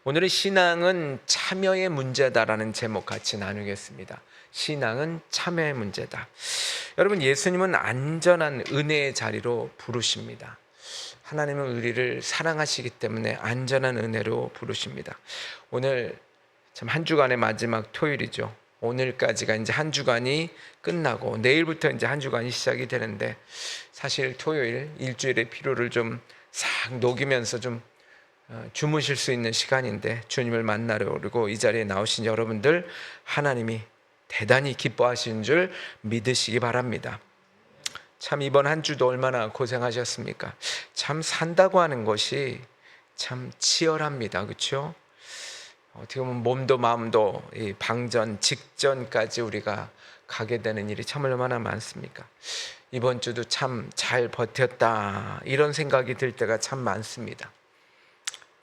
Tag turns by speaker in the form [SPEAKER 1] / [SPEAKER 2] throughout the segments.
[SPEAKER 1] 오늘은 신앙은 참여의 문제다라는 제목 같이 나누겠습니다. 신앙은 참여의 문제다. 여러분, 예수님은 안전한 은혜의 자리로 부르십니다. 하나님은 우리를 사랑하시기 때문에 안전한 은혜로 부르십니다. 오늘 참 한 주간의 마지막 토요일이죠. 오늘까지가 이제 한 주간이 끝나고 내일부터 이제 한 주간이 시작이 되는데, 사실 토요일 일주일의 피로를 좀 싹 녹이면서 좀 주무실 수 있는 시간인데, 주님을 만나려고 이 자리에 나오신 여러분들, 하나님이 대단히 기뻐하시는 줄 믿으시기 바랍니다. 참 이번 한 주도 얼마나 고생하셨습니까? 참 산다고 하는 것이 참 치열합니다. 그렇죠? 어떻게 보면 몸도 마음도 이 방전 직전까지 우리가 가게 되는 일이 참 얼마나 많습니까? 이번 주도 참 잘 버텼다, 이런 생각이 들 때가 참 많습니다.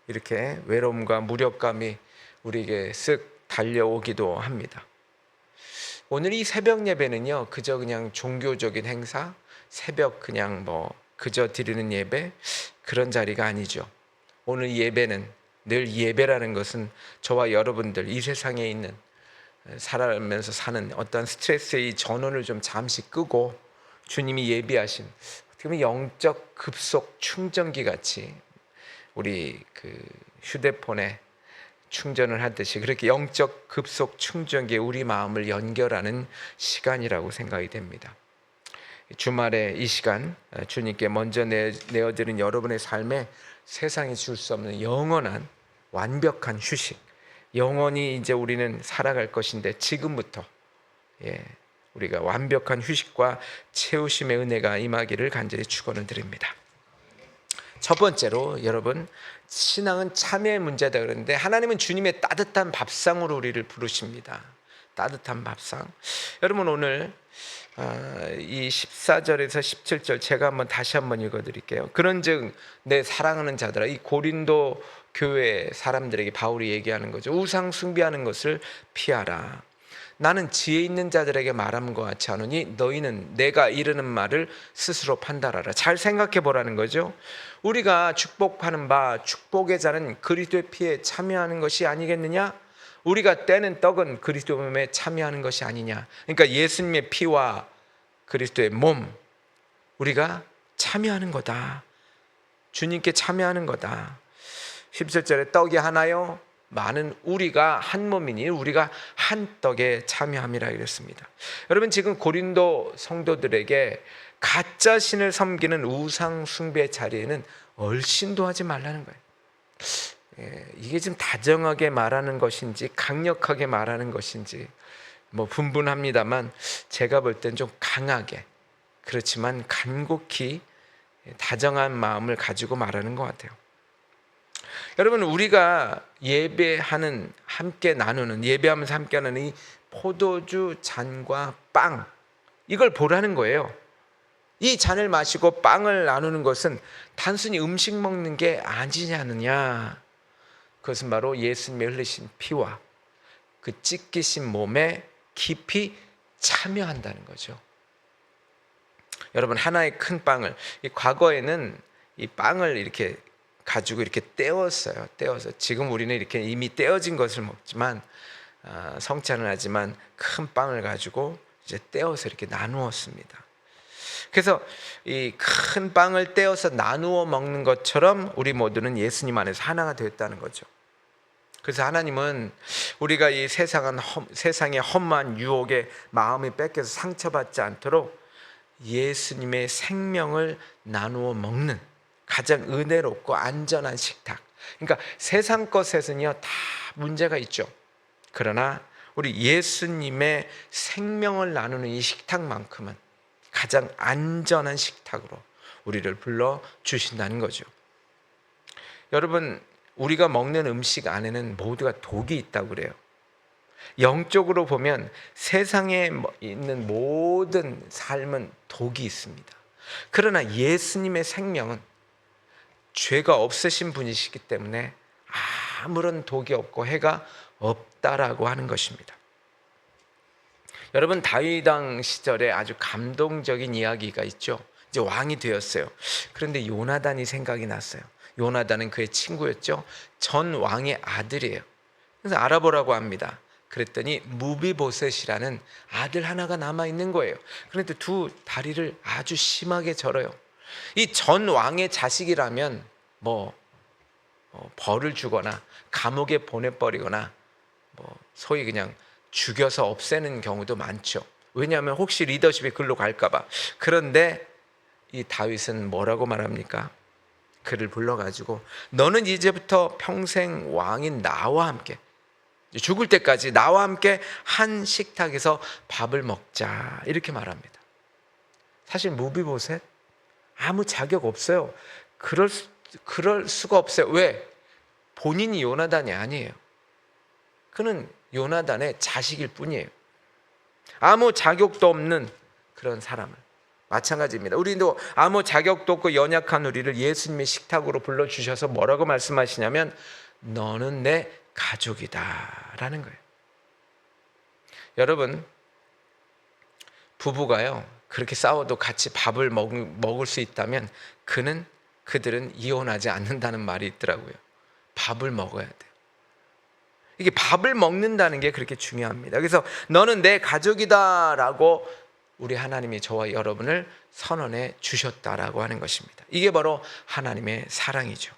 [SPEAKER 1] 이렇게 외로움과 무력감이 우리에게 쓱 달려오기도 합니다. 오늘 이 새벽 예배는요, 그저 그냥 종교적인 행사, 새벽 그냥 그저 드리는 예배, 그런 자리가 아니죠. 오늘 예배는, 늘 예배라는 것은 저와 여러분들 이 세상에 있는, 살아가면서 사는 어떤 스트레스의 전원을 좀 잠시 끄고 주님이 예비하신, 어떻게 보면 영적 급속 충전기 같이 우리 휴대폰에 충전을 하듯이, 그렇게 영적 급속 충전기에 우리 마음을 연결하는 시간이라고 생각이 됩니다. 주말에 이 시간 주님께 먼저 내어드린 여러분의 삶에 세상이 줄 수 없는 영원한 완벽한 휴식, 영원히 이제 우리는 살아갈 것인데, 지금부터 우리가 완벽한 휴식과 채우심의 은혜가 임하기를 간절히 축원을 드립니다. 첫 번째로, 여러분, 신앙은 참여의 문제다 그러는데, 하나님은 주님의 따뜻한 밥상으로 우리를 부르십니다. 따뜻한 밥상. 여러분, 오늘 이 14절에서 17절 제가 다시 한번 읽어드릴게요. 그런즉 내 사랑하는 자들아, 이 고린도 교회 사람들에게 바울이 얘기하는 거죠. 우상 숭배하는 것을 피하라. 나는 지혜 있는 자들에게 말함과 같이 하노니 너희는 내가 이르는 말을 스스로 판단하라. 잘 생각해 보라는 거죠. 우리가 축복하는 바 축복의 자는 그리스도의 피에 참여하는 것이 아니겠느냐? 우리가 떼는 떡은 그리스도의 몸에 참여하는 것이 아니냐? 그러니까 예수님의 피와 그리스도의 몸, 우리가 참여하는 거다. 주님께 참여하는 거다. 17절에 떡이 하나요? 많은 우리가 한 몸이니 우리가 한 떡에 참여함이라 이랬습니다. 여러분, 지금 고린도 성도들에게 가짜 신을 섬기는 우상 숭배 자리에는 얼씬도 하지 말라는 거예요. 이게 좀 다정하게 말하는 것인지 강력하게 말하는 것인지 분분합니다만, 제가 볼 땐 좀 강하게, 그렇지만 간곡히 다정한 마음을 가지고 말하는 것 같아요. 여러분, 우리가 예배하는, 함께 나누는, 예배하면서 함께 하는 이 포도주 잔과 빵, 이걸 보라는 거예요. 이 잔을 마시고 빵을 나누는 것은 단순히 음식 먹는 게 아니냐느냐. 그것은 바로 예수님의 흘리신 피와 그 찢기신 몸에 깊이 참여한다는 거죠. 여러분, 하나의 큰 빵을, 과거에는 이 빵을 이렇게 가지고 이렇게 떼었어요. 떼어서 지금 우리는 이렇게 이미 떼어진 것을 먹지만, 성찬을 하지만 큰 빵을 가지고 이제 떼어서 이렇게 나누었습니다. 그래서 이 큰 빵을 떼어서 나누어 먹는 것처럼 우리 모두는 예수님 안에서 하나가 되었다는 거죠. 그래서 하나님은 우리가 이 세상의 험한 유혹에 마음이 뺏겨서 상처받지 않도록 예수님의 생명을 나누어 먹는 가장 은혜롭고 안전한 식탁. 그러니까 세상 것에서는요 다 문제가 있죠. 그러나 우리 예수님의 생명을 나누는 이 식탁만큼은 가장 안전한 식탁으로 우리를 불러 주신다는 거죠. 여러분, 우리가 먹는 음식 안에는 모두가 독이 있다고 그래요. 영적으로 보면 세상에 있는 모든 삶은 독이 있습니다. 그러나 예수님의 생명은 죄가 없으신 분이시기 때문에 아무런 독이 없고 해가 없다라고 하는 것입니다. 여러분, 다윗 왕 시절에 아주 감동적인 이야기가 있죠. 이제 왕이 되었어요. 그런데 요나단이 생각이 났어요. 요나단은 그의 친구였죠. 전 왕의 아들이에요. 그래서 알아보라고 합니다. 그랬더니 무비보셋이라는 아들 하나가 남아있는 거예요. 그런데 두 다리를 아주 심하게 절어요. 이 전 왕의 자식이라면 벌을 주거나 감옥에 보내버리거나 소위 그냥 죽여서 없애는 경우도 많죠. 왜냐하면 혹시 리더십이 글로 갈까봐. 그런데 이 다윗은 뭐라고 말합니까? 그를 불러가지고 너는 이제부터 평생 왕인 나와 함께, 죽을 때까지 나와 함께 한 식탁에서 밥을 먹자, 이렇게 말합니다. 사실 무비보셋 아무 자격 없어요. 그럴 수가 없어요. 왜? 본인이 요나단이 아니에요. 그는 요나단의 자식일 뿐이에요. 아무 자격도 없는 그런 사람을. 마찬가지입니다. 우리도 아무 자격도 없고 연약한 우리를 예수님의 식탁으로 불러주셔서 뭐라고 말씀하시냐면 너는 내 가족이다 라는 거예요. 여러분, 부부가요 그렇게 싸워도 같이 밥을 먹을 수 있다면 그들은 이혼하지 않는다는 말이 있더라고요. 밥을 먹어야 돼요. 이게 밥을 먹는다는 게 그렇게 중요합니다. 그래서 너는 내 가족이다 라고 우리 하나님이 저와 여러분을 선언해 주셨다라고 하는 것입니다. 이게 바로 하나님의 사랑이죠.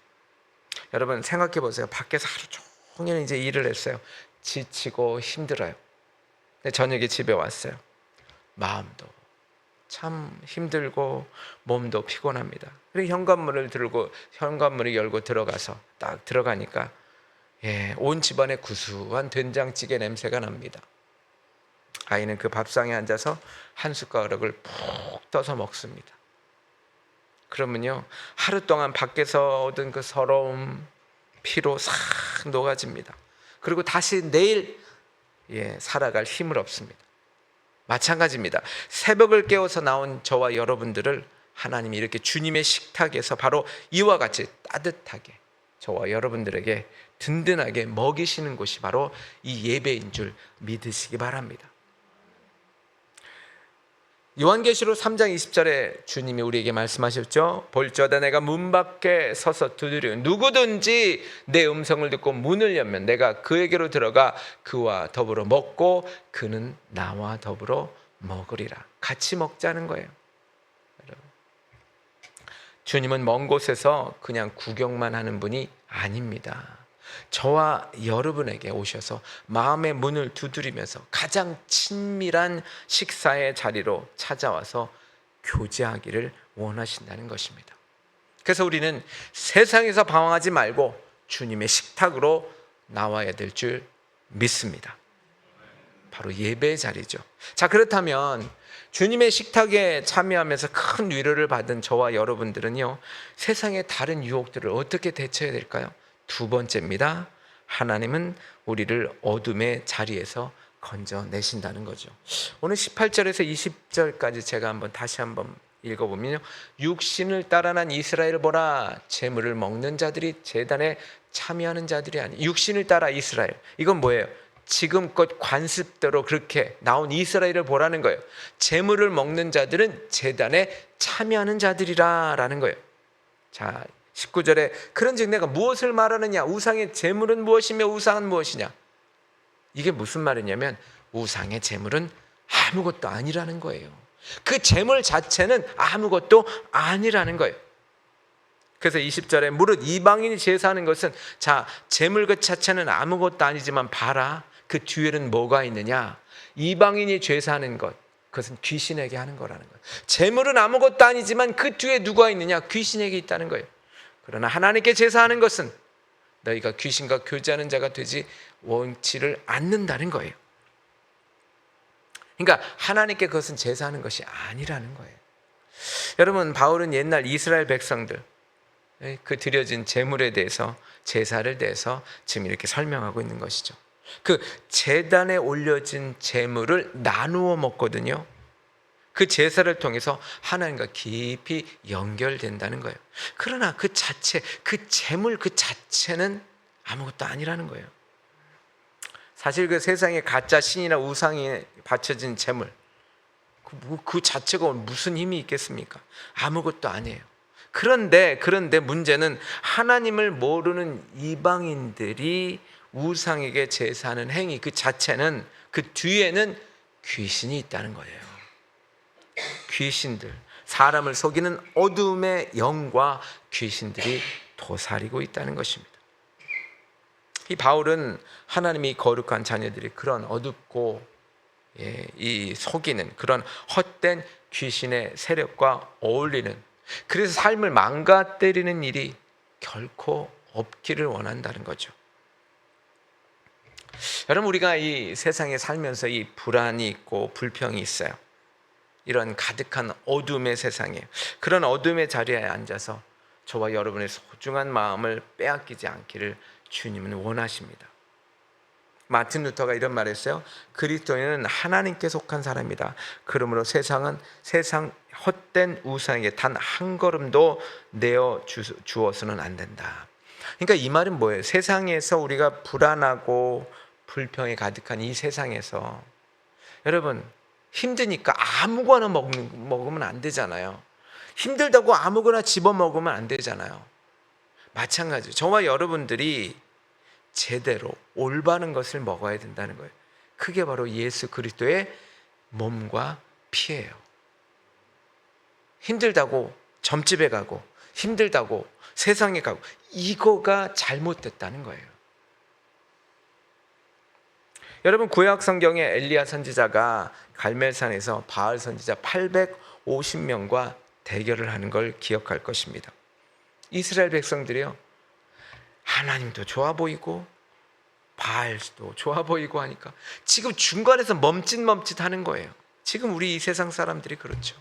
[SPEAKER 1] 여러분 생각해 보세요. 밖에서 하루 종일 이제 일을 했어요. 지치고 힘들어요. 근데 저녁에 집에 왔어요. 마음도 참 힘들고 몸도 피곤합니다. 그리고 현관문을 열고 들어가서 딱 들어가니까 온 집안에 구수한 된장찌개 냄새가 납니다. 아이는 그 밥상에 앉아서 한 숟가락을 푹 떠서 먹습니다. 그러면요 하루 동안 밖에서 얻은 그 서러움, 피로 싹 녹아집니다. 그리고 다시 내일 살아갈 힘을 얻습니다. 마찬가지입니다. 새벽을 깨워서 나온 저와 여러분들을 하나님이 이렇게 주님의 식탁에서 바로 이와 같이 따뜻하게 저와 여러분들에게 든든하게 먹이시는 곳이 바로 이 예배인 줄 믿으시기 바랍니다. 요한계시록 3장 20절에 주님이 우리에게 말씀하셨죠. 볼지어다 내가 문 밖에 서서 두드리고 누구든지 내 음성을 듣고 문을 열면 내가 그에게로 들어가 그와 더불어 먹고 그는 나와 더불어 먹으리라. 같이 먹자는 거예요. 주님은 먼 곳에서 그냥 구경만 하는 분이 아닙니다. 저와 여러분에게 오셔서 마음의 문을 두드리면서 가장 친밀한 식사의 자리로 찾아와서 교제하기를 원하신다는 것입니다. 그래서 우리는 세상에서 방황하지 말고 주님의 식탁으로 나와야 될 줄 믿습니다. 바로 예배의 자리죠. 자, 그렇다면 주님의 식탁에 참여하면서 큰 위로를 받은 저와 여러분들은요 세상의 다른 유혹들을 어떻게 대처해야 될까요? 두 번째입니다. 하나님은 우리를 어둠의 자리에서 건져내신다는 거죠. 오늘 18절에서 20절까지 제가 다시 한번 읽어보면요 육신을 따라 난 이스라엘을 보라. 재물을 먹는 자들이 제단에 참여하는 자들이 아니. 육신을 따라 이스라엘, 이건 뭐예요? 지금껏 관습대로 그렇게 나온 이스라엘을 보라는 거예요. 재물을 먹는 자들은 제단에 참여하는 자들이라 라는 거예요. 자, 19절에 그런즉 내가 무엇을 말하느냐? 우상의 재물은 무엇이며 우상은 무엇이냐? 이게 무슨 말이냐면 우상의 재물은 아무것도 아니라는 거예요. 그 재물 자체는 아무것도 아니라는 거예요. 그래서 20절에 무릇 이방인이 제사하는 것은, 자, 재물 그 자체는 아무것도 아니지만 봐라, 그 뒤에는 뭐가 있느냐? 이방인이 제사하는 것, 그것은 귀신에게 하는 거라는 거예요. 재물은 아무것도 아니지만 그 뒤에 누가 있느냐? 귀신에게 있다는 거예요. 그러나 하나님께 제사하는 것은 너희가 귀신과 교제하는 자가 되지 원치를 않는다는 거예요. 그러니까 하나님께 그것은 제사하는 것이 아니라는 거예요. 여러분, 바울은 옛날 이스라엘 백성들 그 드려진 제물에 대해서, 제사를 대해서 지금 이렇게 설명하고 있는 것이죠. 그 제단에 올려진 제물을 나누어 먹거든요. 그 제사를 통해서 하나님과 깊이 연결된다는 거예요. 그러나 그 자체, 그 제물 그 자체는 아무것도 아니라는 거예요. 사실 그 세상에 가짜 신이나 우상에 바쳐진 제물, 그 자체가 무슨 힘이 있겠습니까? 아무것도 아니에요. 그런데 문제는 하나님을 모르는 이방인들이 우상에게 제사하는 행위 그 자체는, 그 뒤에는 귀신이 있다는 거예요. 귀신들, 사람을 속이는 어둠의 영과 귀신들이 도사리고 있다는 것입니다. 이 바울은 하나님이 거룩한 자녀들이 그런 어둡고 이 속이는 그런 헛된 귀신의 세력과 어울리는, 그래서 삶을 망가뜨리는 일이 결코 없기를 원한다는 거죠. 여러분, 우리가 이 세상에 살면서 이 불안이 있고 불평이 있어요. 이런 가득한 어둠의 세상에, 그런 어둠의 자리에 앉아서 저와 여러분의 소중한 마음을 빼앗기지 않기를 주님은 원하십니다. 마틴 루터가 이런 말을 했어요. 그리스도인은 하나님께 속한 사람이다. 그러므로 세상 헛된 우상에게 단 한 걸음도 내어 주어서는 안 된다. 그러니까 이 말은 뭐예요? 세상에서 우리가 불안하고 불평이 가득한 이 세상에서, 여러분, 힘드니까 아무거나 먹으면 안 되잖아요. 힘들다고 아무거나 집어먹으면 안 되잖아요. 마찬가지로 저와 여러분들이 제대로 올바른 것을 먹어야 된다는 거예요. 그게 바로 예수 그리스도의 몸과 피예요. 힘들다고 점집에 가고 힘들다고 세상에 가고, 이거가 잘못됐다는 거예요. 여러분, 구약 성경에 엘리야 선지자가 갈멜산에서 바알 선지자 850명과 대결을 하는 걸 기억할 것입니다. 이스라엘 백성들이요, 하나님도 좋아 보이고 바알도 좋아 보이고 하니까 지금 중간에서 멈칫멈칫하는 거예요. 지금 우리 이 세상 사람들이 그렇죠.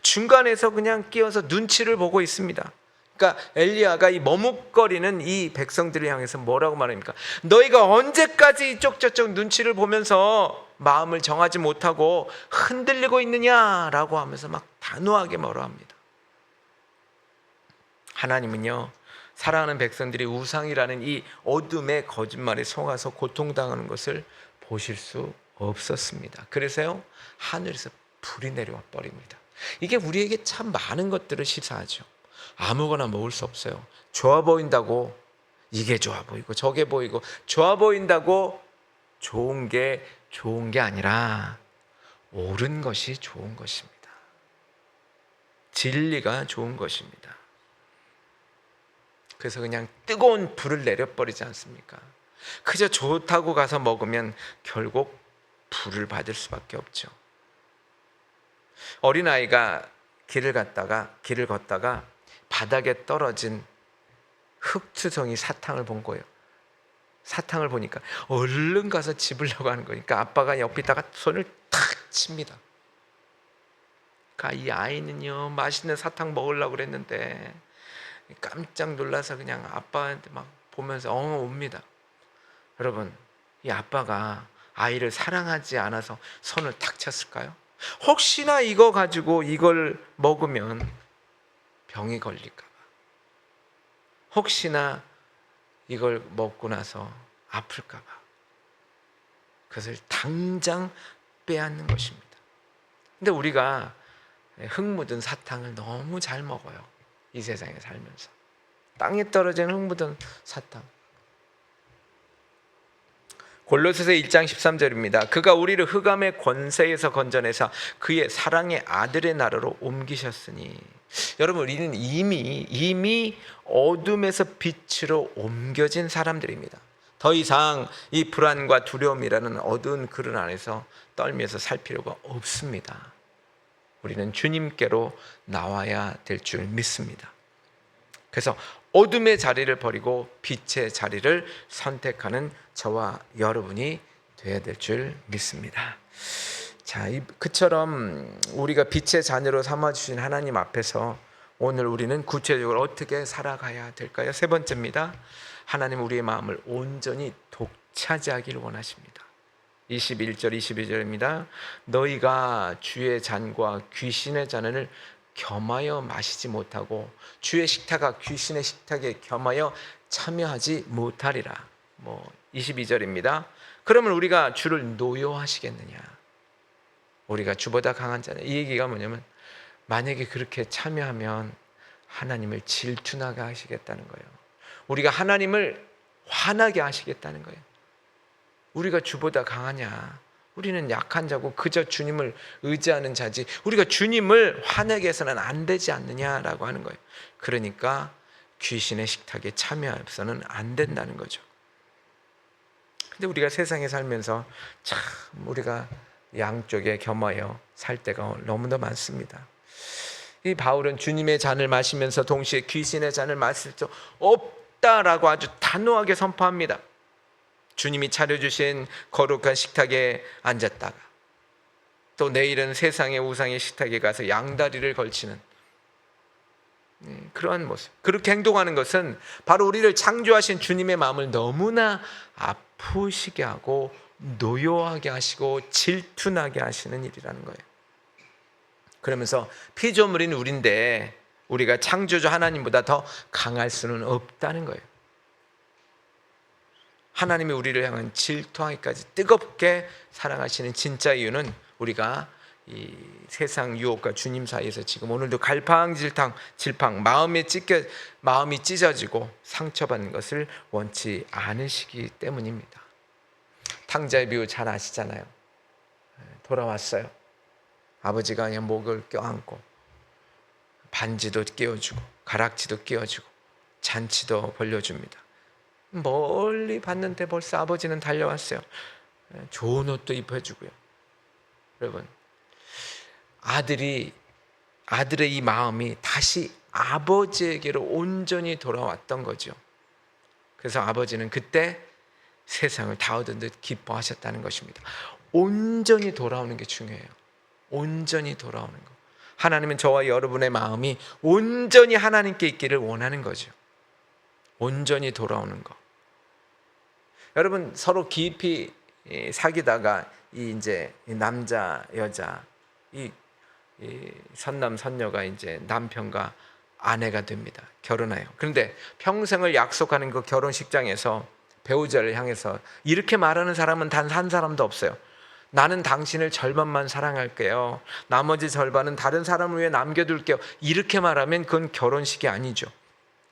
[SPEAKER 1] 중간에서 그냥 끼어서 눈치를 보고 있습니다. 그러니까 엘리야가 이 머뭇거리는 이 백성들을 향해서 뭐라고 말합니까? 너희가 언제까지 이쪽 저쪽 눈치를 보면서 마음을 정하지 못하고 흔들리고 있느냐라고 하면서 막 단호하게 뭐라 합니다. 하나님은요, 사랑하는 백성들이 우상이라는 이 어둠의 거짓말에 속아서 고통당하는 것을 보실 수 없었습니다. 그래서요, 하늘에서 불이 내려와 버립니다. 이게 우리에게 참 많은 것들을 시사하죠. 아무거나 먹을 수 없어요. 좋아 보인다고 이게 좋아 보이고 저게 보이고, 좋아 보인다고 좋은 게 아니라 옳은 것이 좋은 것입니다. 진리가 좋은 것입니다. 그래서 그냥 뜨거운 불을 내려버리지 않습니까? 그저 좋다고 가서 먹으면 결국 불을 받을 수밖에 없죠. 어린아이가 길을 걷다가 바닥에 떨어진 흙투성이 사탕을 본 거예요. 사탕을 보니까 얼른 가서 집으려고 하는 거니까 아빠가 옆에다가 손을 탁 칩니다. 그러니까 이 아이는요, 맛있는 사탕 먹으려고 그랬는데 깜짝 놀라서 그냥 아빠한테 막 보면서 옵니다. 여러분, 이 아빠가 아이를 사랑하지 않아서 손을 탁 쳤을까요? 혹시나 이거 가지고 이걸 먹으면 병이 걸릴까 봐, 혹시나 이걸 먹고 나서 아플까 봐, 그것을 당장 빼앗는 것입니다. 근데 우리가 흙 묻은 사탕을 너무 잘 먹어요. 이 세상에 살면서 땅에 떨어지는 흙 묻은 사탕. 골로새서 1장 13절입니다. 그가 우리를 흑암의 권세에서 건져내사 그의 사랑의 아들의 나라로 옮기셨으니. 여러분, 우리는 이미 어둠에서 빛으로 옮겨진 사람들입니다. 더 이상 이 불안과 두려움이라는 어두운 그릇 안에서 떨면서 살 필요가 없습니다. 우리는 주님께로 나와야 될 줄 믿습니다. 그래서 어둠의 자리를 버리고 빛의 자리를 선택하는 저와 여러분이 되어야 될 줄 믿습니다. 자, 그처럼 우리가 빛의 자녀로 삼아주신 하나님 앞에서 오늘 우리는 구체적으로 어떻게 살아가야 될까요? 세 번째입니다. 하나님 우리의 마음을 온전히 독차지하기를 원하십니다. 21절 22절입니다. 너희가 주의 잔과 귀신의 잔을 겸하여 마시지 못하고 주의 식탁과 귀신의 식탁에 겸하여 참여하지 못하리라. 22절입니다. 그러면 우리가 주를 노여하시겠느냐? 우리가 주보다 강한 자냐? 이 얘기가 뭐냐면, 만약에 그렇게 참여하면 하나님을 질투나게 하시겠다는 거예요. 우리가 하나님을 화나게 하시겠다는 거예요. 우리가 주보다 강하냐? 우리는 약한 자고 그저 주님을 의지하는 자지, 우리가 주님을 화내게 해서는 안 되지 않느냐라고 하는 거예요. 그러니까 귀신의 식탁에 참여해서는 안 된다는 거죠. 근데 우리가 세상에 살면서 참 우리가 양쪽에 겸하여 살 때가 너무나 많습니다. 이 바울은 주님의 잔을 마시면서 동시에 귀신의 잔을 마실 수 없다라고 아주 단호하게 선포합니다. 주님이 차려주신 거룩한 식탁에 앉았다가 또 내일은 세상의 우상의 식탁에 가서 양다리를 걸치는 그러한 모습, 그렇게 행동하는 것은 바로 우리를 창조하신 주님의 마음을 너무나 아프시게 하고 노여하게 하시고 질투나게 하시는 일이라는 거예요. 그러면서 피조물인 우리인데 우리가 창조주 하나님보다 더 강할 수는 없다는 거예요. 하나님이 우리를 향한 질투하기까지 뜨겁게 사랑하시는 진짜 이유는 우리가 이 세상 유혹과 주님 사이에서 지금 오늘도 갈팡질팡 마음이 찢어지고 상처받는 것을 원치 않으시기 때문입니다. 탕자의 비유 잘 아시잖아요. 돌아왔어요. 아버지가 그냥 목을 껴안고 반지도 끼워주고 가락지도 끼워주고 잔치도 벌려줍니다. 멀리 봤는데 벌써 아버지는 달려왔어요. 좋은 옷도 입혀주고요. 여러분, 아들의 이 마음이 다시 아버지에게로 온전히 돌아왔던 거죠. 그래서 아버지는 그때 세상을 다 얻은 듯 기뻐하셨다는 것입니다. 온전히 돌아오는 게 중요해요. 온전히 돌아오는 거. 하나님은 저와 여러분의 마음이 온전히 하나님께 있기를 원하는 거죠. 온전히 돌아오는 거. 여러분, 서로 깊이 사귀다가 이제 남자 여자 이 선남 선녀가 이제 남편과 아내가 됩니다. 결혼해요. 그런데 평생을 약속하는 그 결혼식장에서 배우자를 향해서 이렇게 말하는 사람은 단 한 사람도 없어요. 나는 당신을 절반만 사랑할게요. 나머지 절반은 다른 사람을 위해 남겨둘게요. 이렇게 말하면 그건 결혼식이 아니죠.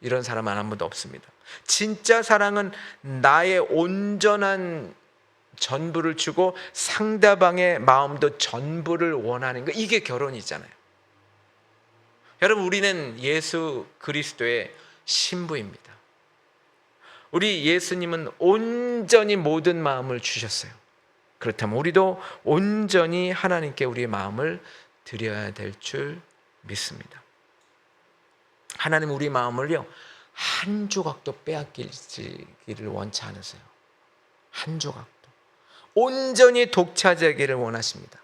[SPEAKER 1] 이런 사람은 아무도 없습니다. 진짜 사랑은 나의 온전한 전부를 주고 상대방의 마음도 전부를 원하는 거, 이게 결혼이잖아요. 여러분, 우리는 예수 그리스도의 신부입니다. 우리 예수님은 온전히 모든 마음을 주셨어요. 그렇다면 우리도 온전히 하나님께 우리의 마음을 드려야 될 줄 믿습니다. 하나님 우리 마음을요 한 조각도 빼앗기기를 원치 않으세요. 한 조각도 온전히 독차지하기를 원하십니다.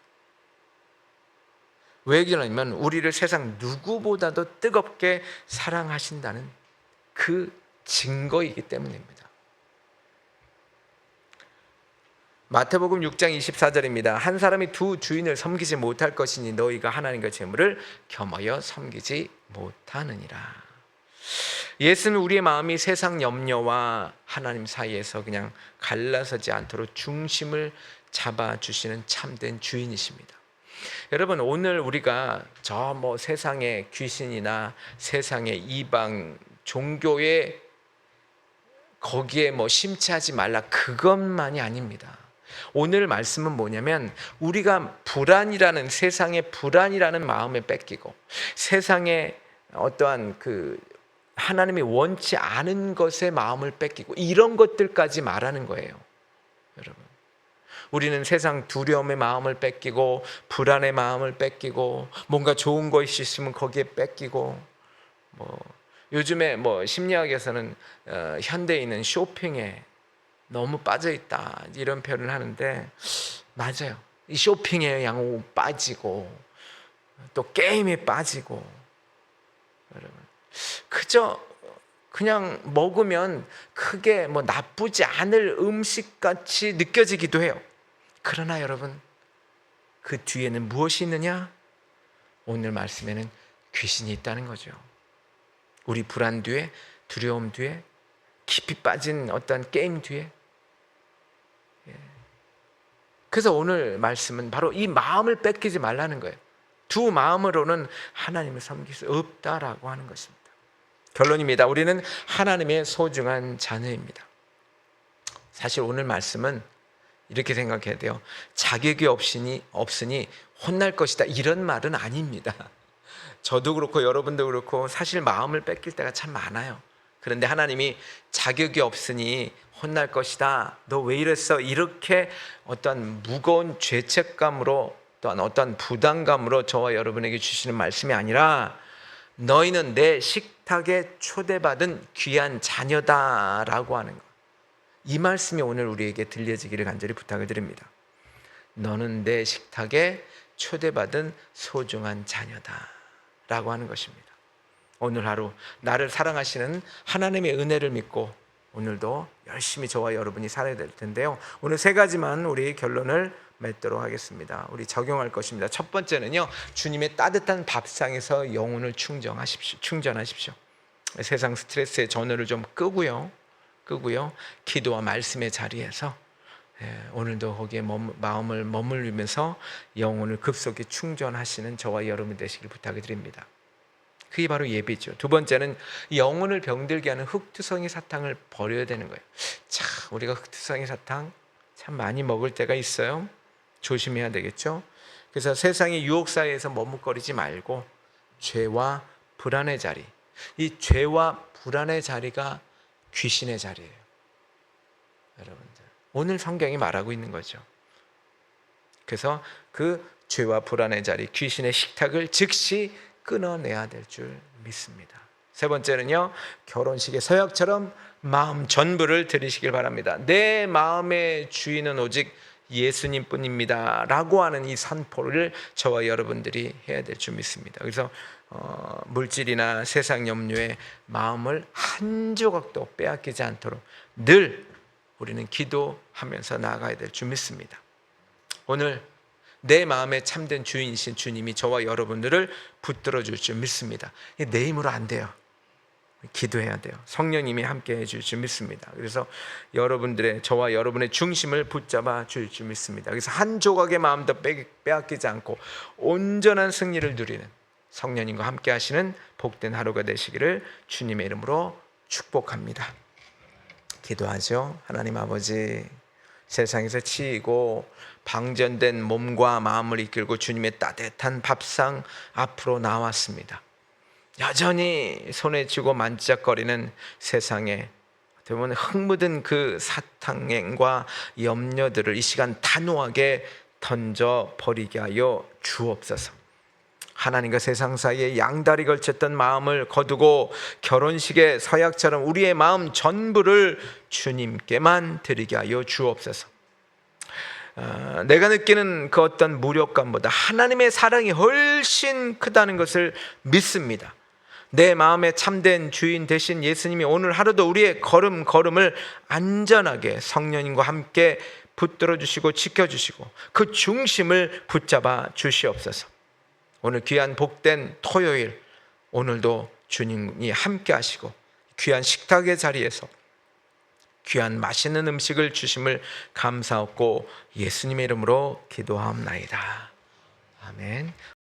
[SPEAKER 1] 왜 그러냐면 우리를 세상 누구보다도 뜨겁게 사랑하신다는 그 증거이기 때문입니다. 마태복음 6장 24절입니다. 한 사람이 두 주인을 섬기지 못할 것이니 너희가 하나님과 재물을 겸하여 섬기지 못하느니라. 예수는 우리의 마음이 세상 염려와 하나님 사이에서 그냥 갈라서지 않도록 중심을 잡아주시는 참된 주인이십니다. 여러분, 오늘 우리가 저 세상의 귀신이나 세상의 이방 종교에 거기에 심취하지 말라, 그것만이 아닙니다. 오늘 말씀은 뭐냐면 우리가 불안이라는, 세상의 불안이라는 마음에 뺏기고 세상의 어떠한 하나님이 원치 않은 것에 마음을 뺏기고 이런 것들까지 말하는 거예요. 여러분, 우리는 세상 두려움의 마음을 뺏기고 불안의 마음을 뺏기고 뭔가 좋은 것이 있으면 거기에 뺏기고 요즘에 심리학에서는 현대인은 쇼핑에 너무 빠져있다 이런 표현을 하는데 맞아요. 이 쇼핑에 그냥 빠지고 또 게임에 빠지고, 여러분, 그냥 먹으면 크게 나쁘지 않을 음식같이 느껴지기도 해요. 그러나 여러분, 그 뒤에는 무엇이 있느냐? 오늘 말씀에는 귀신이 있다는 거죠. 우리 불안 뒤에, 두려움 뒤에, 깊이 빠진 어떤 게임 뒤에. 그래서 오늘 말씀은 바로 이 마음을 뺏기지 말라는 거예요. 두 마음으로는 하나님을 섬길 수 없다라고 하는 것입니다. 결론입니다. 우리는 하나님의 소중한 자녀입니다. 사실 오늘 말씀은 이렇게 생각해야 돼요. 자격이 없으니 혼날 것이다, 이런 말은 아닙니다. 저도 그렇고 여러분도 그렇고 사실 마음을 뺏길 때가 참 많아요. 그런데 하나님이 자격이 없으니 혼날 것이다, 너 왜 이랬어, 이렇게 어떤 무거운 죄책감으로 또한 어떤 부담감으로 저와 여러분에게 주시는 말씀이 아니라, 너희는 내 식탁에 초대받은 귀한 자녀다라고 하는 것, 이 말씀이 오늘 우리에게 들려지기를 간절히 부탁을 드립니다. 너는 내 식탁에 초대받은 소중한 자녀다라고 하는 것입니다. 오늘 하루 나를 사랑하시는 하나님의 은혜를 믿고 오늘도 열심히 저와 여러분이 살아야 될 텐데요. 오늘 세 가지만 우리 결론을 맺도록 하겠습니다. 우리 적용할 것입니다. 첫 번째는요, 주님의 따뜻한 밥상에서 영혼을 충전하십시오. 세상 스트레스의 전열을 좀 끄고요, 기도와 말씀의 자리에서 오늘도 거기에 마음을 머물리면서 영혼을 급속히 충전하시는 저와 여러분 되시길 부탁을 드립니다. 그게 바로 예배죠. 두 번째는 영혼을 병들게 하는 흙투성이 사탕을 버려야 되는 거예요. 자, 우리가 흙투성이 사탕 참 많이 먹을 때가 있어요. 조심해야 되겠죠. 그래서 세상의 유혹 사이에서 머뭇거리지 말고 죄와 불안의 자리, 이 죄와 불안의 자리가 귀신의 자리예요. 여러분들, 오늘 성경이 말하고 있는 거죠. 그래서 그 죄와 불안의 자리, 귀신의 식탁을 즉시 끊어내야 될 줄 믿습니다. 세 번째는요, 결혼식의 서약처럼 마음 전부를 드리시길 바랍니다. 내 마음의 주인은 오직 예수님뿐입니다 라고 하는 이 선포를 저와 여러분들이 해야 될 줄 믿습니다. 그래서 물질이나 세상 염려에 마음을 한 조각도 빼앗기지 않도록 늘 우리는 기도하면서 나아가야 될 줄 믿습니다. 오늘 내 마음의 참된 주인이신 주님이 저와 여러분들을 붙들어 줄 줄 믿습니다. 내 힘으로 안 돼요. 기도해야 돼요. 성령님이 함께 해줄 줄 믿습니다. 그래서 저와 여러분의 중심을 붙잡아 줄 줄 믿습니다. 그래서 한 조각의 마음도 빼앗기지 않고 온전한 승리를 누리는 성령님과 함께 하시는 복된 하루가 되시기를 주님의 이름으로 축복합니다. 기도하죠. 하나님 아버지, 세상에서 치이고 방전된 몸과 마음을 이끌고 주님의 따뜻한 밥상 앞으로 나왔습니다. 여전히 손에 쥐고 만지작거리는 세상에 되면 흙 묻은 그 사탕과 염려들을 이 시간 단호하게 던져버리게 하여 주옵소서. 하나님과 세상 사이에 양다리 걸쳤던 마음을 거두고 결혼식의 서약처럼 우리의 마음 전부를 주님께만 드리게 하여 주옵소서. 내가 느끼는 그 어떤 무력감보다 하나님의 사랑이 훨씬 크다는 것을 믿습니다. 내 마음의 참된 주인 되신 예수님이 오늘 하루도 우리의 걸음을 안전하게 성령님과 함께 붙들어 주시고 지켜주시고 그 중심을 붙잡아 주시옵소서. 오늘 귀한 복된 토요일, 오늘도 주님이 함께 하시고 귀한 식탁의 자리에서 귀한 맛있는 음식을 주심을 감사하고 예수님의 이름으로 기도하옵나이다. 아멘.